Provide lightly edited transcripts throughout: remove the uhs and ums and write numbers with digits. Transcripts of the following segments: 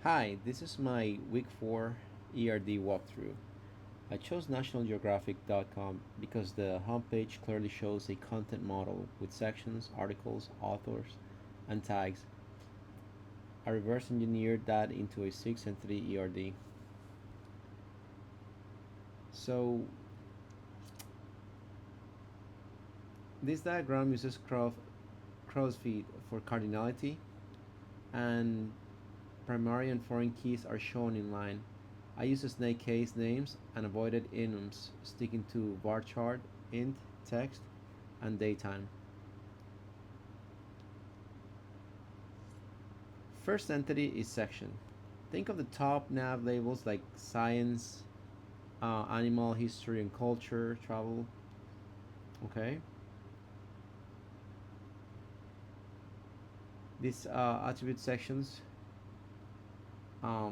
Hi, this is my week 4 ERD walkthrough. I chose nationalgeographic.com because the homepage clearly shows a content model with sections, articles, authors, and tags. I reverse engineered that into a 6 entity ERD. So, this diagram uses crow's feet for cardinality, and primary and foreign keys are shown in line. I use snake case names and avoided enums, sticking to varchar, int, text, and daytime. First entity is section. Think of the top nav labels like science, animal, history and culture, travel. Okay. These attribute sections,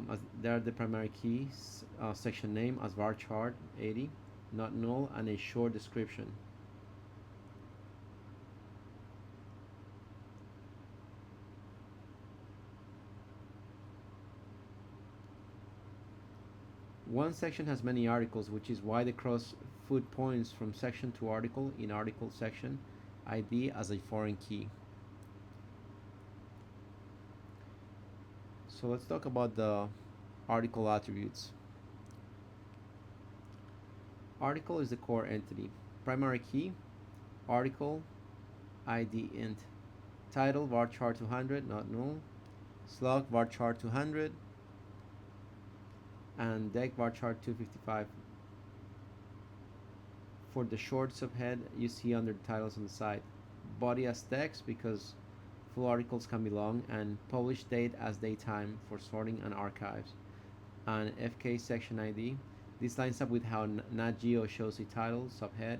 as they are the primary keys. Section name as varchar 80, not null, and a short description. One section has many articles, which is why the cross foot points from section to article in article section ID as a foreign key. So let's talk about the article attributes. Article is the core entity. Primary key, article, ID int. Title varchar 200, not null. Slug varchar 200, and dec varchar 255. For the short subhead, you see under the titles on the side. Body as text because full articles can be long, and publish date as daytime for sorting and archives. And FK section ID. This lines up with how Nat Geo shows a title, subhead,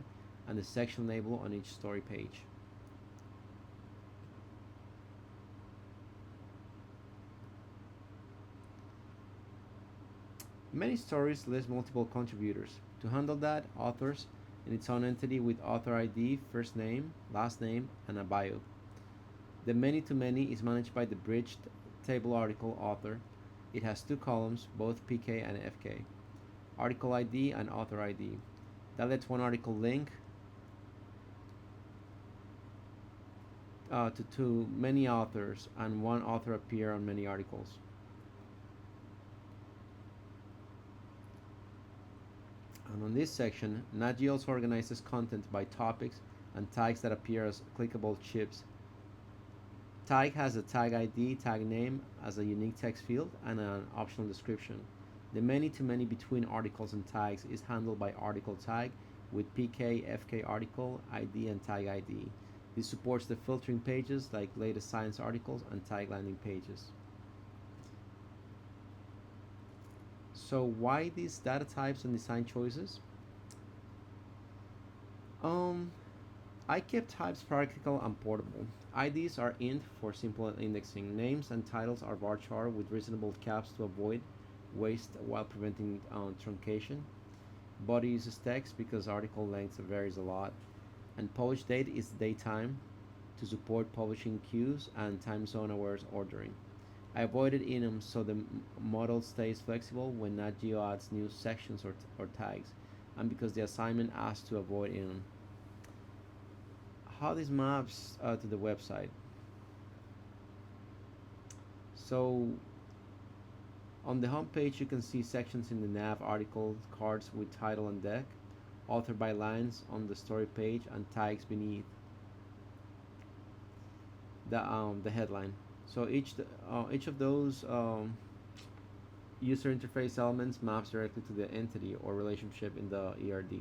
and the section label on each story page. Many stories list multiple contributors. To handle that, authors in its own entity with author ID, first name, last name, and a bio. The many to many is managed by the bridged table article author. It has two columns, both PK and FK. Article ID and author ID. That lets one article link to many authors and one author appear on many articles. And on this section, Nat Geo also organizes content by topics and tags that appear as clickable chips. Tag has a tag ID, tag name as a unique text field, and an optional description. The many to many between articles and tags is handled by article tag with PK, FK article, ID, and tag ID. This supports the filtering pages like latest science articles and tag landing pages. So why these data types and design choices? Um, I kept types practical and portable. IDs are int for simple indexing. Names and titles are varchar with reasonable caps to avoid waste while preventing truncation. Body uses text because article length varies a lot. And publish date is daytime to support publishing queues and time zone aware ordering. I avoided enums so the model stays flexible when Nat Geo adds new sections or tags, and because the assignment asks to avoid enum. How this maps to the website. So on the home page, you can see sections in the nav article, cards with title and deck, author by lines on the story page, and tags beneath the headline. So each of those user interface elements maps directly to the entity or relationship in the ERD.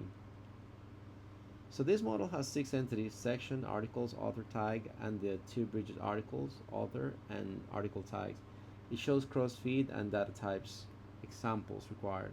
So this model has 6 entities: section, articles, author tag, and the two bridged articles, author and article tags. It shows cross-feed and data types examples required.